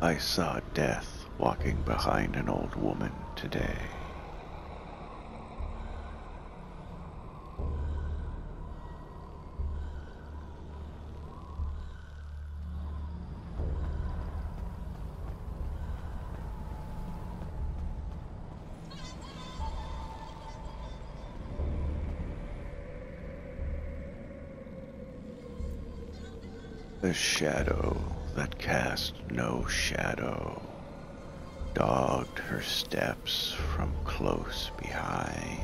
I saw death walking behind an old woman today. The shadow that cast no shadow dogged her steps from close behind.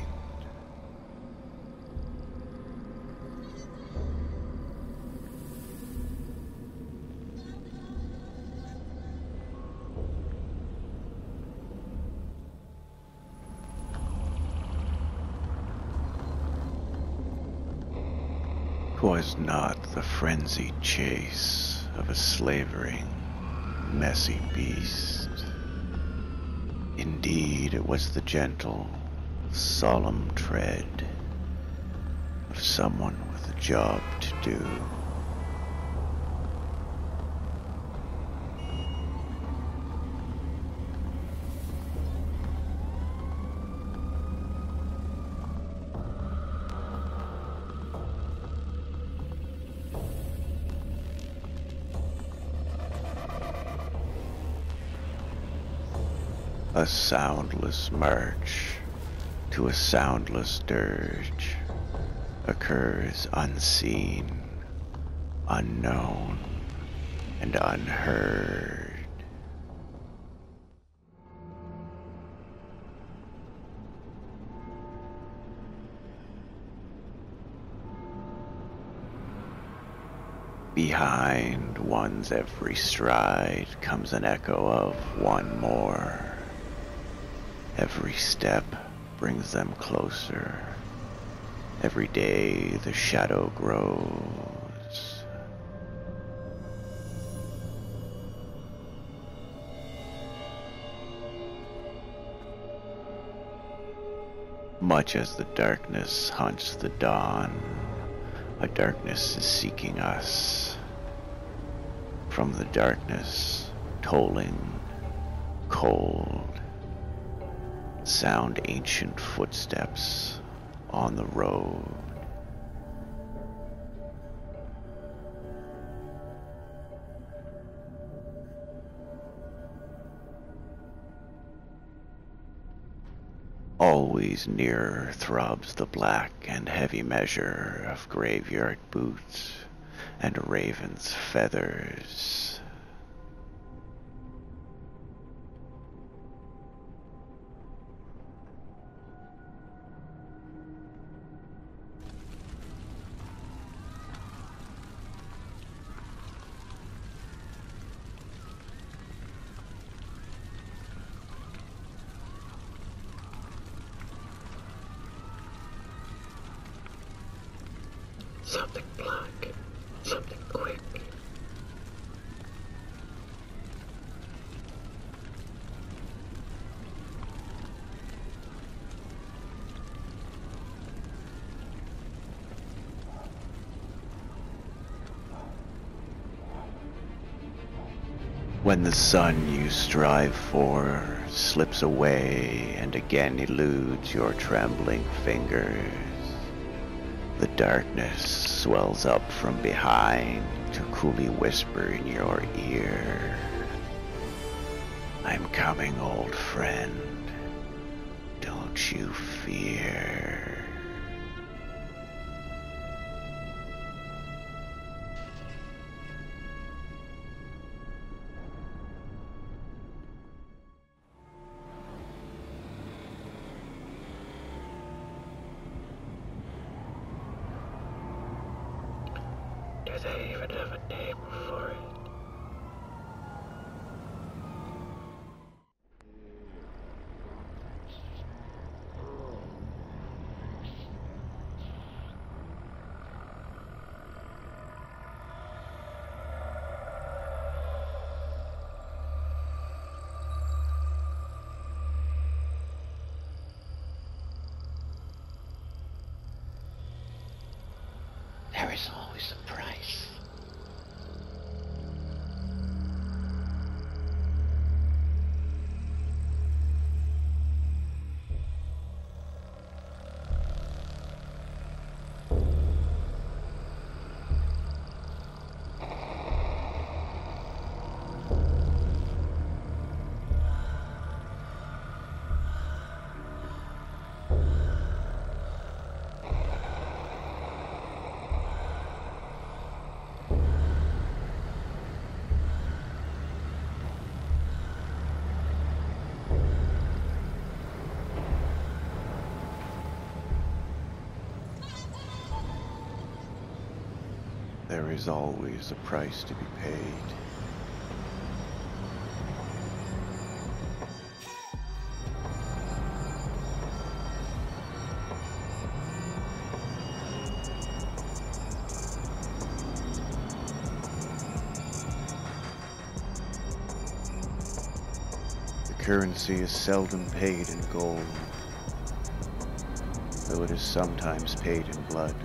Twas not the frenzied chase of a slavering, messy beast. Indeed, it was the gentle, solemn tread of someone with a job to do. A soundless march to a soundless dirge occurs unseen, unknown, and unheard. Behind one's every stride comes an echo of one more. Every step brings them closer. Every day the shadow grows. Much as the darkness hunts the dawn, a darkness is seeking us. From the darkness, tolling, cold, sound ancient footsteps on the road. Always nearer throbs the black and heavy measure of graveyard boots and raven's feathers. Something black, something quick. When the sun you strive for slips away and again eludes your trembling fingers, the darkness swells up from behind to coolly whisper in your ear. I'm coming, old friend. Don't you fear. Do they even have a name for it? There is always a price. there is always a price to be paid. The currency is seldom paid in gold, though it is sometimes paid in blood.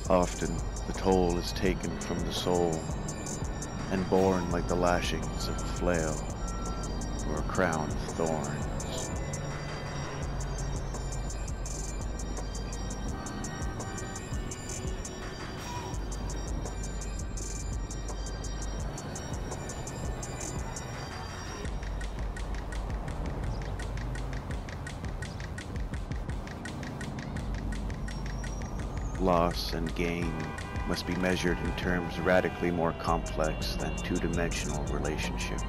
Often, the toll is taken from the soul and borne like the lashings of a flail or a crown of thorns. Loss and gain must be measured in terms radically more complex than two-dimensional relationship.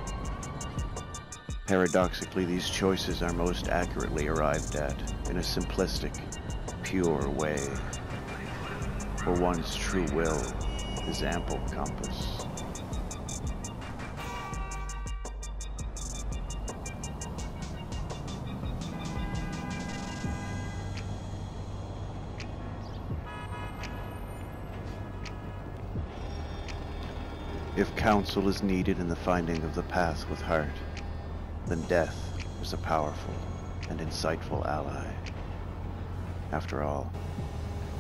Paradoxically, these choices are most accurately arrived at in a simplistic, pure way, for one's true will is ample compass. If counsel is needed in the finding of the path with heart, then death is a powerful and insightful ally. After all,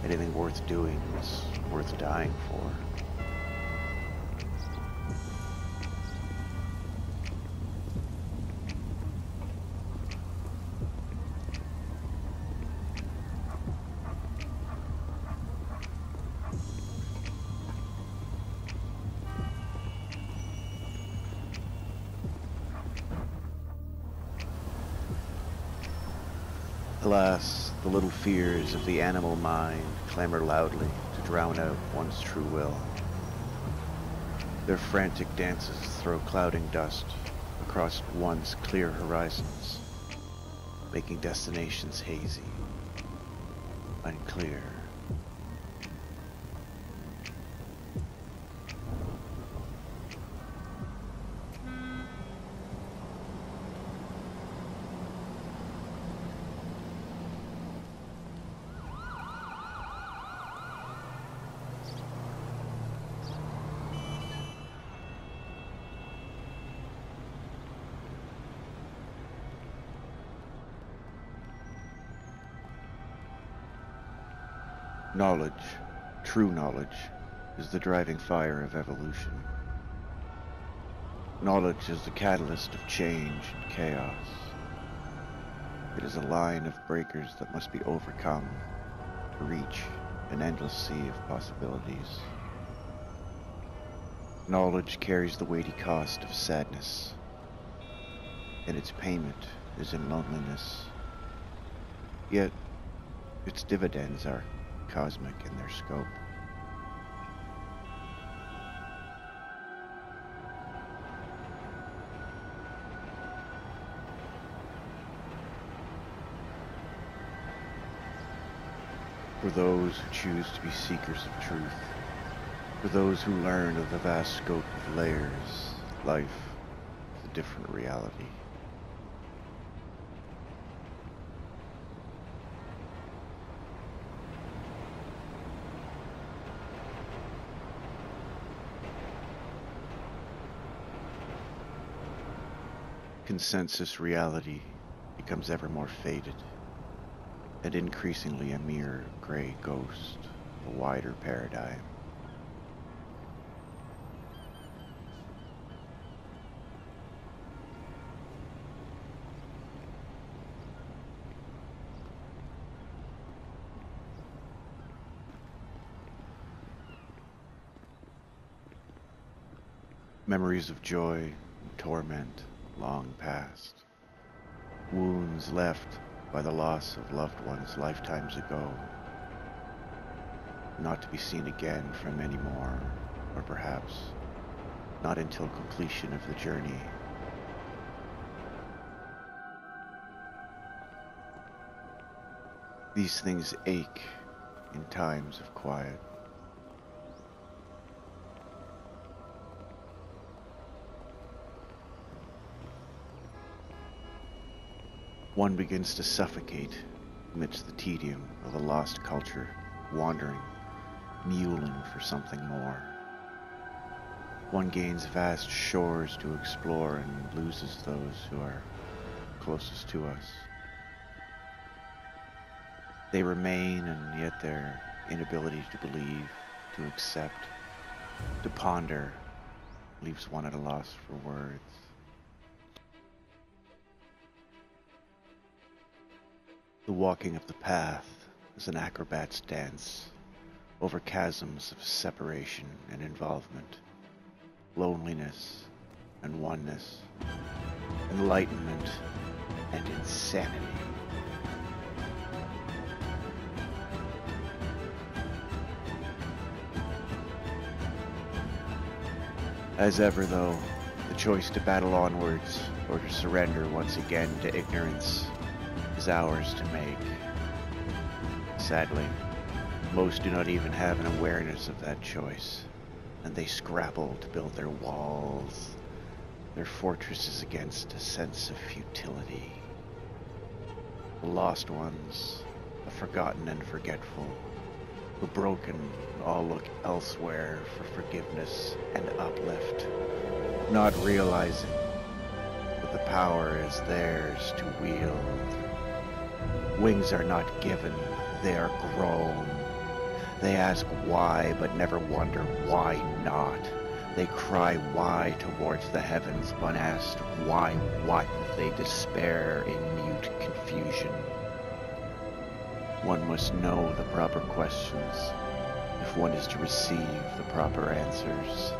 anything worth doing is worth dying for. Alas, the little fears of the animal mind clamor loudly to drown out one's true will. Their frantic dances throw clouding dust across one's clear horizons, making destinations hazy, unclear. Knowledge, true knowledge, is the driving fire of evolution. Knowledge is the catalyst of change and chaos. It is a line of breakers that must be overcome to reach an endless sea of possibilities. Knowledge carries the weighty cost of sadness, and its payment is in loneliness. Yet, its dividends are cosmic in their scope. For those who choose to be seekers of truth, for those who learn of the vast scope of layers, life is a different reality. Consensus reality becomes ever more faded, and increasingly a mere gray ghost of a wider paradigm. Memories of joy and torment long past. Wounds left by the loss of loved ones lifetimes ago, not to be seen again from any more, or perhaps not until completion of the journey. These things ache in times of quiet. One begins to suffocate amidst the tedium of a lost culture, wandering, mewling for something more. One gains vast shores to explore and loses those who are closest to us. They remain, and yet their inability to believe, to accept, to ponder, leaves one at a loss for words. The walking of the path is an acrobat's dance over chasms of separation and involvement, loneliness and oneness, enlightenment and insanity. As ever, though, the choice to battle onwards or to surrender once again to ignorance is ours to make. Sadly, most do not even have an awareness of that choice, and they scrabble to build their walls, their fortresses against a sense of futility. The lost ones, the forgotten and forgetful, the broken all look elsewhere for forgiveness and uplift, not realizing that the power is theirs to wield. Wings are not given, they are grown. They ask why, but never wonder why not. They cry why towards the heavens, but asked why what, they despair in mute confusion. One must know the proper questions if one is to receive the proper answers.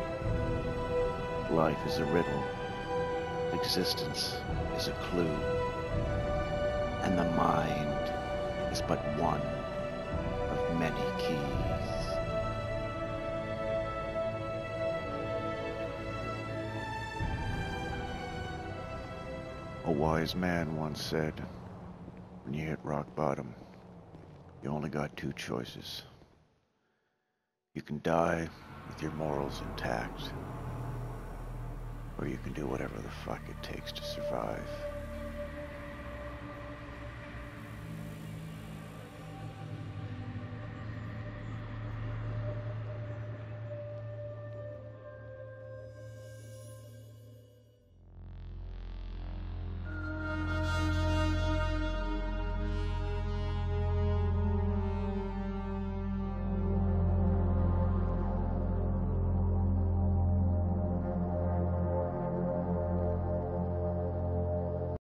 Life is a riddle. Existence is a clue. And the mind is but one of many keys. A wise man once said, when you hit rock bottom, you only got two choices. You can die with your morals intact, or you can do whatever the fuck it takes to survive.